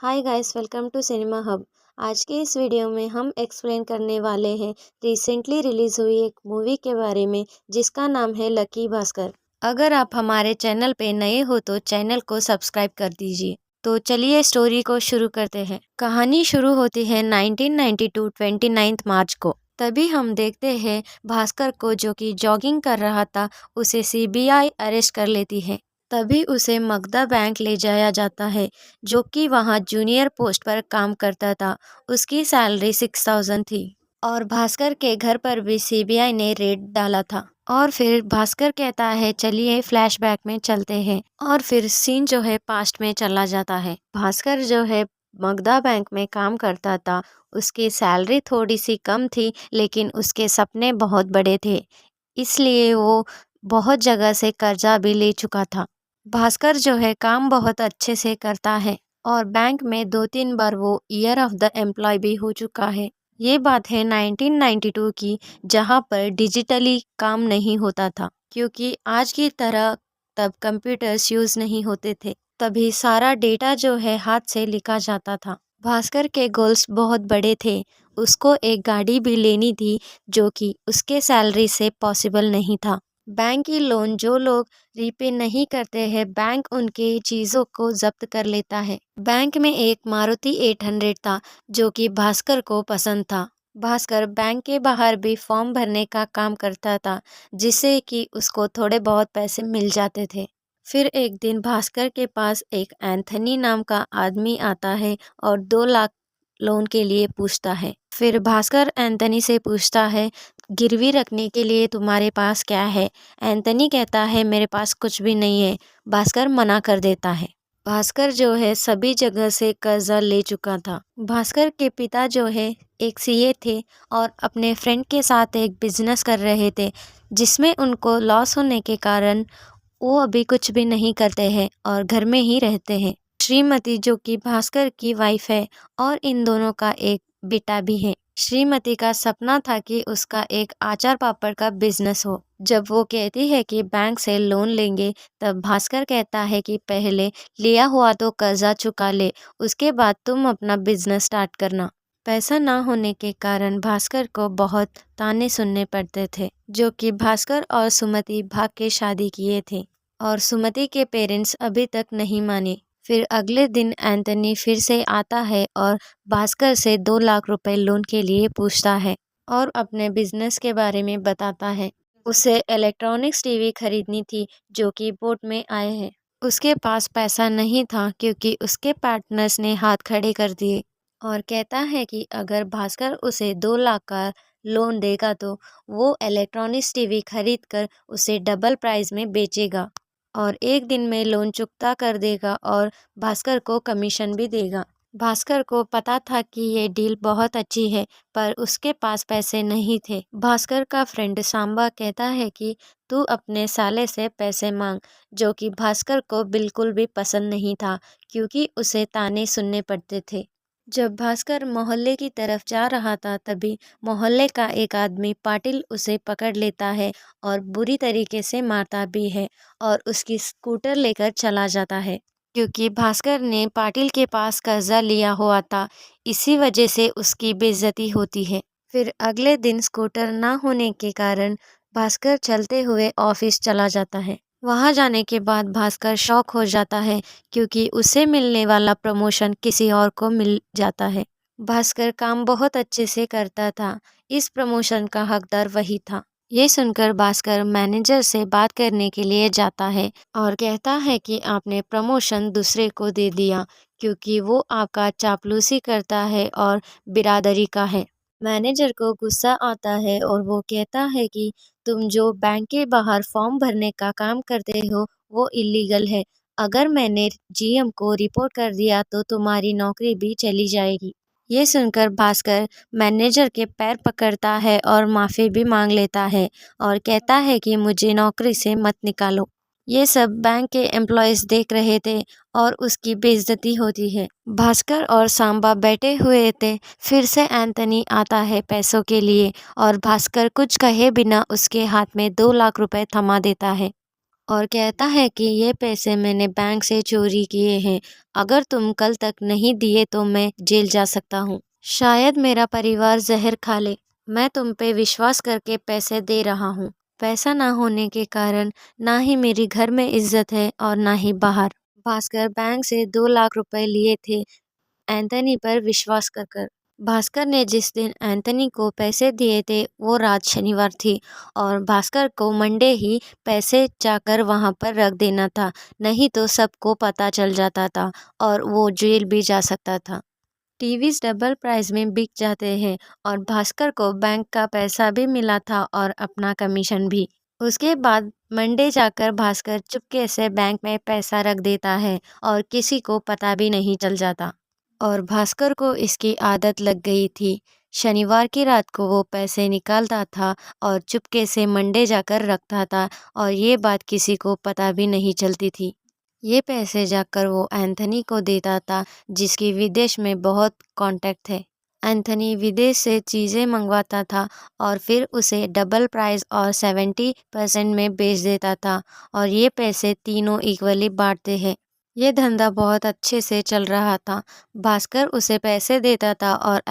Hi guys, welcome to cinema hub. आज के इस वीडियो में हम एक्सप्लेन करने वाले हैं रिसेंटली रिलीज हुई एक मूवी के बारे में जिसका नाम है लकी भास्कर। अगर आप हमारे चैनल पे नए हो तो चैनल को सब्सक्राइब कर दीजिए। तो चलिए स्टोरी को शुरू करते हैं। कहानी शुरू होती है 1992 29 मार्च को। तभी हम देखते हैं भास्कर को, जो कि जॉगिंग कर रहा था, उसे सीबीआई अरेस्ट कर लेती है। तभी उसे मगधा बैंक ले जाया जाता है, जो कि वहाँ जूनियर पोस्ट पर काम करता था। उसकी सैलरी 6000 थी और भास्कर के घर पर भी सीबीआई ने रेड डाला था। और फिर भास्कर कहता है चलिए फ्लैशबैक में चलते हैं, और फिर सीन जो है पास्ट में चला जाता है। भास्कर जो है मगधा बैंक में काम करता था। उसकी सैलरी थोड़ी सी कम थी, लेकिन उसके सपने बहुत बड़े थे, इसलिए वो बहुत जगह से कर्जा भी ले चुका था। भास्कर जो है काम बहुत अच्छे से करता है और बैंक में 2-3 बार वो ईयर ऑफ द एम्प्लॉय भी हो चुका है। ये बात है 1992 की, जहाँ पर डिजिटली काम नहीं होता था, क्योंकि आज की तरह तब कंप्यूटर्स यूज नहीं होते थे। तभी सारा डेटा जो है हाथ से लिखा जाता था। भास्कर के गोल्स बहुत बड़े थे। उसको एक गाड़ी भी लेनी थी, जो कि उसके सैलरी से पॉसिबल नहीं था। बैंक की लोन जो लोग रीपे नहीं करते हैं, बैंक उनके चीज़ों को जब्त कर लेता है। बैंक में एक मारुति 800 था, जो कि भास्कर को पसंद था। भास्कर बैंक के बाहर भी फॉर्म भरने का काम करता था, जिससे कि उसको थोड़े बहुत पैसे मिल जाते थे। फिर एक दिन भास्कर के पास एक एंथनी नाम का आदमी आता है और 2 लाख लोन के लिए पूछता है। फिर भास्कर एंथनी से पूछता है, गिरवी रखने के लिए तुम्हारे पास क्या है? एंथनी कहता है मेरे पास कुछ भी नहीं है। भास्कर मना कर देता है। भास्कर जो है सभी जगह से कर्जा ले चुका था। भास्कर के पिता जो है एक सीए थे और अपने फ्रेंड के साथ एक बिजनेस कर रहे थे, जिसमें उनको लॉस होने के कारण वो अभी कुछ भी नहीं करते हैं और घर में ही रहते हैं। श्रीमती, जो कि भास्कर की वाइफ है, और इन दोनों का एक बेटा भी है। श्रीमती का सपना था कि उसका एक आचार पापड़ का बिजनेस हो। जब वो कहती है कि बैंक से लोन लेंगे, तब भास्कर कहता है कि पहले लिया हुआ तो कर्जा चुका ले, उसके बाद तुम अपना बिजनेस स्टार्ट करना। पैसा ना होने के कारण भास्कर को बहुत ताने सुनने पड़ते थे, जो कि भास्कर और सुमति भाग के शादी किए थे, और सुमति के पेरेंट्स अभी तक नहीं माने। फिर अगले दिन एंथनी फिर से आता है और भास्कर से 2 लाख रुपए लोन के लिए पूछता है और अपने बिजनेस के बारे में बताता है। उसे इलेक्ट्रॉनिक्स टीवी खरीदनी थी, जो कि बोर्ड में आए हैं। उसके पास पैसा नहीं था, क्योंकि उसके पार्टनर्स ने हाथ खड़े कर दिए, और कहता है कि अगर भास्कर उसे 2 लाख का लोन देगा तो वो इलेक्ट्रॉनिक्स टीवी खरीद कर उसे डबल प्राइस में बेचेगा और एक दिन में लोन चुकता कर देगा और भास्कर को कमीशन भी देगा। भास्कर को पता था कि ये डील बहुत अच्छी है, पर उसके पास पैसे नहीं थे। भास्कर का फ्रेंड सांबा कहता है कि तू अपने साले से पैसे मांग, जो कि भास्कर को बिल्कुल भी पसंद नहीं था, क्योंकि उसे ताने सुनने पड़ते थे। जब भास्कर मोहल्ले की तरफ जा रहा था, तभी मोहल्ले का एक आदमी पाटिल उसे पकड़ लेता है और बुरी तरीके से मारता भी है और उसकी स्कूटर लेकर चला जाता है, क्योंकि भास्कर ने पाटिल के पास कर्जा लिया हुआ था। इसी वजह से उसकी बेइज्जती होती है। फिर अगले दिन स्कूटर ना होने के कारण भास्कर चलते हुए ऑफिस चला जाता है। वहां जाने के बाद भास्कर शॉक हो जाता है, क्योंकि उसे मिलने वाला प्रमोशन किसी और को मिल जाता है। भास्कर काम बहुत अच्छे से करता था, इस प्रमोशन का हकदार वही था। ये सुनकर भास्कर मैनेजर से बात करने के लिए जाता है और कहता है कि आपने प्रमोशन दूसरे को दे दिया, क्योंकि वो आपका चापलूसी करता है और बिरादरी का है। मैनेजर को गुस्सा आता है और वो कहता है कि तुम जो बैंक के बाहर फॉर्म भरने का काम करते हो, वो इलीगल है। अगर मैंने जीएम को रिपोर्ट कर दिया तो तुम्हारी नौकरी भी चली जाएगी। ये सुनकर भास्कर मैनेजर के पैर पकड़ता है और माफ़ी भी मांग लेता है और कहता है कि मुझे नौकरी से मत निकालो। ये सब बैंक के एम्प्लॉयज़ देख रहे थे और उसकी बेइज्जती होती है। भास्कर और सांबा बैठे हुए थे। फिर से एंथनी आता है पैसों के लिए, और भास्कर कुछ कहे बिना उसके हाथ में 2 लाख रुपए थमा देता है और कहता है कि ये पैसे मैंने बैंक से चोरी किए हैं। अगर तुम कल तक नहीं दिए तो मैं जेल जा सकता हूँ। शायद मेरा परिवार जहर खा ले। मैं तुम पे विश्वास करके पैसे दे रहा हूँ। पैसा ना होने के कारण ना ही मेरी घर में इज्जत है और ना ही बाहर। भास्कर बैंक से 2 लाख रुपए लिए थे एंथनी पर विश्वास कर कर। भास्कर ने जिस दिन एंथनी को पैसे दिए थे वो रात शनिवार थी और भास्कर को मंडे ही पैसे जाकर वहां पर रख देना था, नहीं तो सबको पता चल जाता था और वो जेल भी जा सकता था। टीवीज डबल प्राइस में बिक जाते हैं और भास्कर को बैंक का पैसा भी मिला था और अपना कमीशन भी। उसके बाद मंडे जाकर भास्कर चुपके से बैंक में पैसा रख देता है और किसी को पता भी नहीं चल जाता। और भास्कर को इसकी आदत लग गई थी। शनिवार की रात को वो पैसे निकालता था और चुपके से मंडे जाकर रखता था और ये बात किसी को पता भी नहीं चलती थी। ये पैसे जाकर वो एंथनी को देता था जिसकी विदेश में बहुत कांटेक्ट थे। एंथनी विदेश से चीज़ें मंगवाता था और फिर उसे डबल प्राइस और 70% में बेच देता था और ये पैसे तीनों इक्वली बांटते हैं। ये धंधा बहुत अच्छे से चल रहा था। भास्कर उसे पैसे देता था और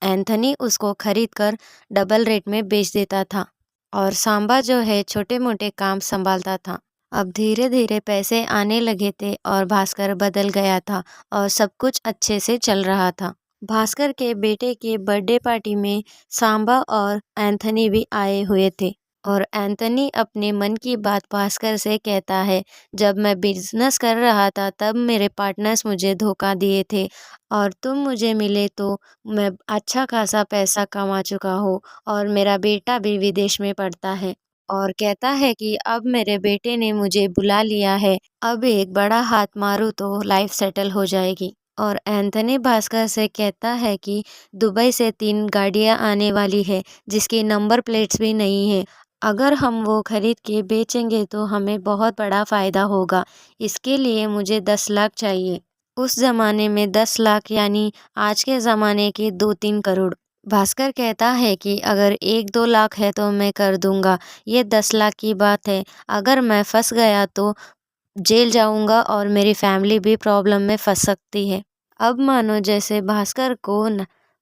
एंथनी उसको खरीद कर डबल रेट में बेच देता था और सांबा जो है छोटे मोटे काम संभालता था। अब धीरे धीरे पैसे आने लगे थे और भास्कर बदल गया था और सब कुछ अच्छे से चल रहा था। भास्कर के बेटे के बर्थडे पार्टी में सांबा और एंथनी भी आए हुए थे और एंथनी अपने मन की बात भास्कर से कहता है, जब मैं बिजनेस कर रहा था तब मेरे पार्टनर्स मुझे धोखा दिए थे और तुम मुझे मिले तो मैं अच्छा खासा पैसा कमा चुका हूँ और मेरा बेटा भी विदेश में पढ़ता है। और कहता है कि अब मेरे बेटे ने मुझे बुला लिया है, अब एक बड़ा हाथ मारूँ तो लाइफ सेटल हो जाएगी। और एंथनी भास्कर से कहता है कि दुबई से 3 गाड़ियां आने वाली है जिसकी नंबर प्लेट्स भी नहीं है। अगर हम वो खरीद के बेचेंगे तो हमें बहुत बड़ा फ़ायदा होगा। इसके लिए मुझे 10 लाख चाहिए। उस ज़माने में 10 लाख यानी आज के ज़माने के 2-3 करोड़। भास्कर कहता है कि अगर 1-2 लाख है तो मैं कर दूंगा, ये 10 लाख की बात है। अगर मैं फंस गया तो जेल जाऊंगा और मेरी फैमिली भी प्रॉब्लम में फंस सकती है। अब मानो जैसे भास्कर को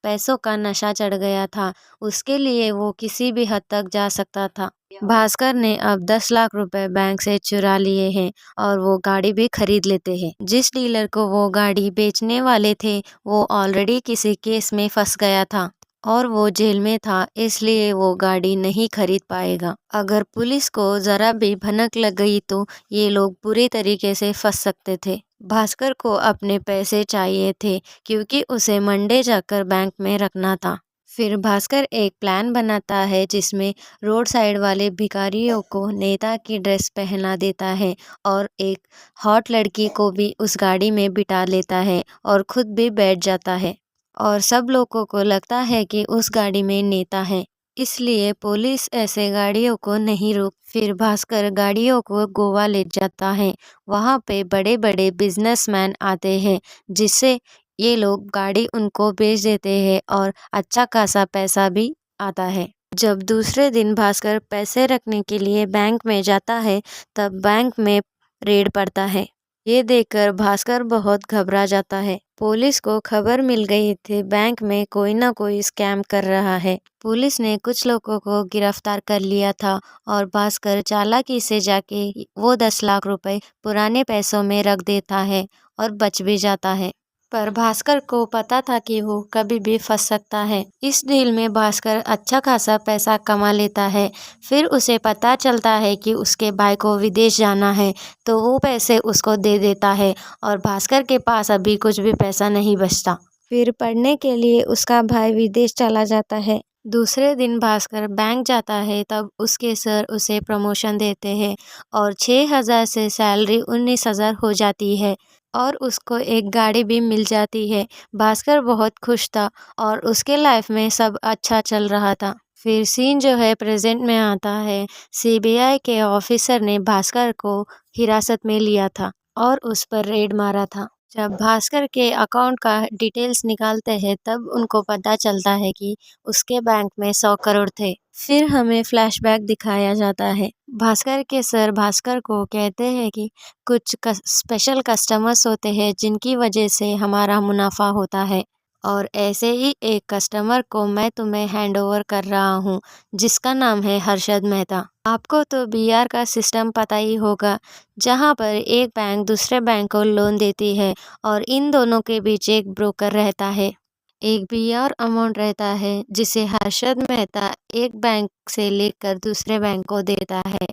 पैसों का नशा चढ़ गया था, उसके लिए वो किसी भी हद तक जा सकता था। भास्कर ने अब 10 लाख रुपए बैंक से चुरा लिए हैं और वो गाड़ी भी खरीद लेते हैं। जिस डीलर को वो गाड़ी बेचने वाले थे वो ऑलरेडी किसी केस में फंस गया था और वो जेल में था, इसलिए वो गाड़ी नहीं खरीद पाएगा। अगर पुलिस को जरा भी भनक लग गई तो ये लोग बुरी तरीके से फंस सकते थे। भास्कर को अपने पैसे चाहिए थे क्योंकि उसे मंडे जाकर बैंक में रखना था। फिर भास्कर एक प्लान बनाता है जिसमें रोड साइड वाले भिखारियों को नेता की ड्रेस पहना देता है और एक हॉट लड़की को भी उस गाड़ी में बिठा लेता है और खुद भी बैठ जाता है और सब लोगों को लगता है कि उस गाड़ी में नेता है, इसलिए पुलिस ऐसे गाड़ियों को नहीं रोक। फिर भास्कर गाड़ियों को गोवा ले जाता है। वहाँ पे बड़े बड़े बिजनेसमैन आते हैं जिससे ये लोग गाड़ी उनको बेच देते हैं और अच्छा खासा पैसा भी आता है। जब दूसरे दिन भास्कर पैसे रखने के लिए बैंक में जाता है तब बैंक में रेड पड़ता है। ये देखकर भास्कर बहुत घबरा जाता है। पुलिस को खबर मिल गई थी बैंक में कोई ना कोई स्कैम कर रहा है। पुलिस ने कुछ लोगों को गिरफ्तार कर लिया था और भास्कर चालाकी से जाके वो 10 लाख रुपए पुराने पैसों में रख देता है और बच भी जाता है। पर भास्कर को पता था कि वो कभी भी फंस सकता है। इस डील में भास्कर अच्छा खासा पैसा कमा लेता है। फिर उसे पता चलता है कि उसके भाई को विदेश जाना है तो वो पैसे उसको दे देता है और भास्कर के पास अभी कुछ भी पैसा नहीं बचता। फिर पढ़ने के लिए उसका भाई विदेश चला जाता है। दूसरे दिन भास्कर बैंक जाता है तब उसके सर उसे प्रमोशन देते हैं और 6,000 से सैलरी 19,000 हो जाती है और उसको एक गाड़ी भी मिल जाती है। भास्कर बहुत खुश था और उसके लाइफ में सब अच्छा चल रहा था। फिर सीन जो है प्रेजेंट में आता है। सीबीआई के ऑफिसर ने भास्कर को हिरासत में लिया था और उस पर रेड मारा था। जब भास्कर के अकाउंट का डिटेल्स निकालते हैं तब उनको पता चलता है कि उसके बैंक में 100 करोड़ थे। फिर हमें फ्लैशबैक दिखाया जाता है। भास्कर के सर भास्कर को कहते हैं कि कुछ स्पेशल कस्टमर्स होते हैं जिनकी वजह से हमारा मुनाफा होता है, और ऐसे ही एक कस्टमर को मैं तुम्हें हैंडओवर कर रहा हूँ जिसका नाम है हर्षद मेहता। आपको तो बीआर का सिस्टम पता ही होगा, जहाँ पर एक बैंक दूसरे बैंक को लोन देती है और इन दोनों के बीच एक ब्रोकर रहता है। एक बीआर अमाउंट रहता है जिसे हर्षद मेहता एक बैंक से लेकर दूसरे बैंक को देता है।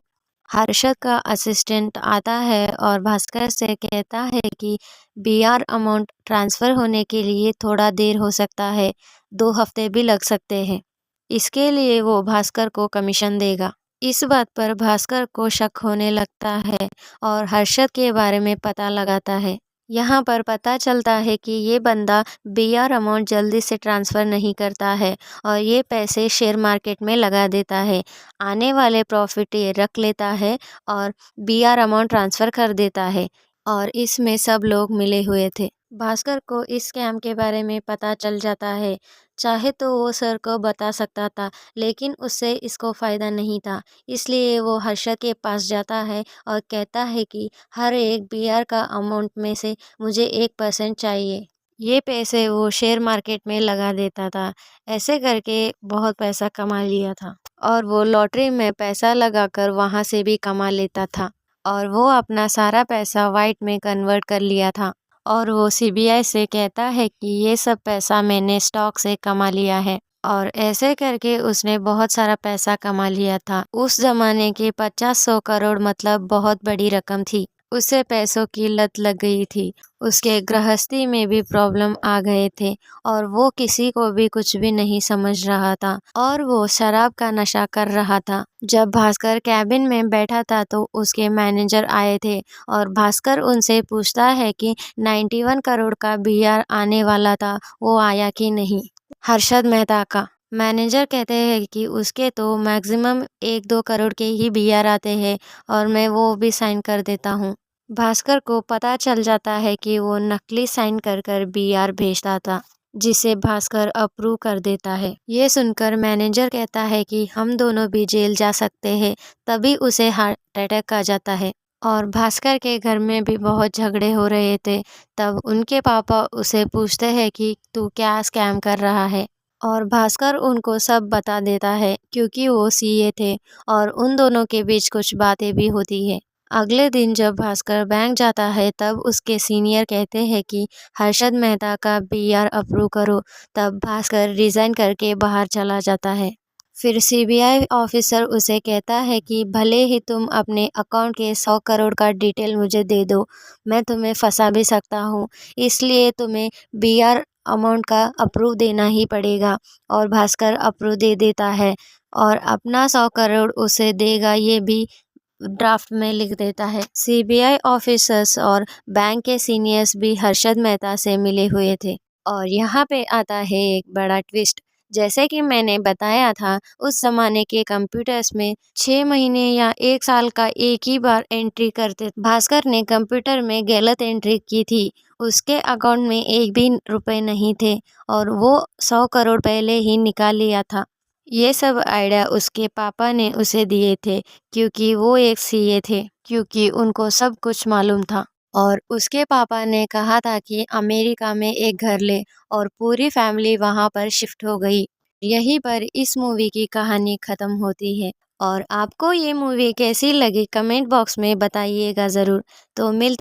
हर्षद का असिस्टेंट आता है और भास्कर से कहता है कि बीआर अमाउंट ट्रांसफ़र होने के लिए थोड़ा देर हो सकता है, 2 हफ्ते भी लग सकते हैं। इसके लिए वो भास्कर को कमीशन देगा। इस बात पर भास्कर को शक होने लगता है और हर्षद के बारे में पता लगाता है। यहाँ पर पता चलता है कि ये बंदा बीआर अमाउंट जल्दी से ट्रांसफ़र नहीं करता है और ये पैसे शेयर मार्केट में लगा देता है। आने वाले प्रॉफिट ये रख लेता है और बीआर अमाउंट ट्रांसफ़र कर देता है, और इसमें सब लोग मिले हुए थे। भास्कर को इस स्कैम के बारे में पता चल जाता है। चाहे तो वो सर को बता सकता था, लेकिन उससे इसको फ़ायदा नहीं था। इसलिए वो हर्षद के पास जाता है और कहता है कि हर एक बीआर का अमाउंट में से मुझे 1% चाहिए। ये पैसे वो शेयर मार्केट में लगा देता था। ऐसे करके बहुत पैसा कमा लिया था और वो लॉटरी में पैसा लगाकर वहाँ से भी कमा लेता था, और वो अपना सारा पैसा वाइट में कन्वर्ट कर लिया था। और वो सीबीआई से कहता है कि ये सब पैसा मैंने स्टॉक से कमा लिया है, और ऐसे करके उसने बहुत सारा पैसा कमा लिया था। उस ज़माने के 50-100 करोड़ मतलब बहुत बड़ी रकम थी। उसे पैसों की लत लग गई थी। उसके गृहस्थी में भी प्रॉब्लम आ गए थे और वो किसी को भी कुछ भी नहीं समझ रहा था, और वो शराब का नशा कर रहा था। जब भास्कर कैबिन में बैठा था तो उसके मैनेजर आए थे और भास्कर उनसे पूछता है कि 91 करोड़ का बीआर आने वाला था, वो आया कि नहीं। हर्षद मेहता का मैनेजर कहते हैं कि उसके तो मैक्सिमम 1-2 करोड़ के ही बीआर आते हैं और मैं वो भी साइन कर देता हूँ। भास्कर को पता चल जाता है कि वो नकली साइन कर कर बीआर भेजता था, जिसे भास्कर अप्रूव कर देता है। ये सुनकर मैनेजर कहता है कि हम दोनों भी जेल जा सकते हैं। तभी उसे हार्ट अटैक आ जाता है और भास्कर के घर में भी बहुत झगड़े हो रहे थे। तब उनके पापा उसे पूछते हैं कि तू क्या स्कैम कर रहा है, और भास्कर उनको सब बता देता है क्योंकि वो सीए थे और उन दोनों के बीच कुछ बातें भी होती है। अगले दिन जब भास्कर बैंक जाता है तब उसके सीनियर कहते हैं कि हर्षद मेहता का बीआर अप्रूव करो। तब भास्कर रिज़ाइन करके बाहर चला जाता है। फिर सीबीआई ऑफिसर उसे कहता है कि भले ही तुम अपने अकाउंट के 100 करोड़ का डिटेल मुझे दे दो, मैं तुम्हें फंसा भी सकता हूँ, इसलिए तुम्हें बीआर अमाउंट का अप्रूव देना ही पड़ेगा। और भास्कर अप्रूव दे देता है और अपना 100 करोड़ उसे देगा ये भी ड्राफ्ट में लिख देता है। सीबीआई ऑफिसर्स और बैंक के सीनियर्स भी हर्षद मेहता से मिले हुए थे, और यहाँ पे आता है एक बड़ा ट्विस्ट। जैसे कि मैंने बताया था, उस ज़माने के कंप्यूटर्स में 6 महीने या 1 साल का एक ही बार एंट्री करते। भास्कर ने कंप्यूटर में गलत एंट्री की थी। उसके अकाउंट में एक भी रुपए नहीं थे और वो 100 करोड़ पहले ही निकाल लिया था। ये सब आइडिया उसके पापा ने उसे दिए थे क्योंकि वो एक सीए थे, क्योंकि उनको सब कुछ मालूम था। और उसके पापा ने कहा था कि अमेरिका में एक घर ले, और पूरी फैमिली वहाँ पर शिफ्ट हो गई। यहीं पर इस मूवी की कहानी ख़त्म होती है। और आपको ये मूवी कैसी लगी कमेंट बॉक्स में बताइएगा ज़रूर। तो मिलते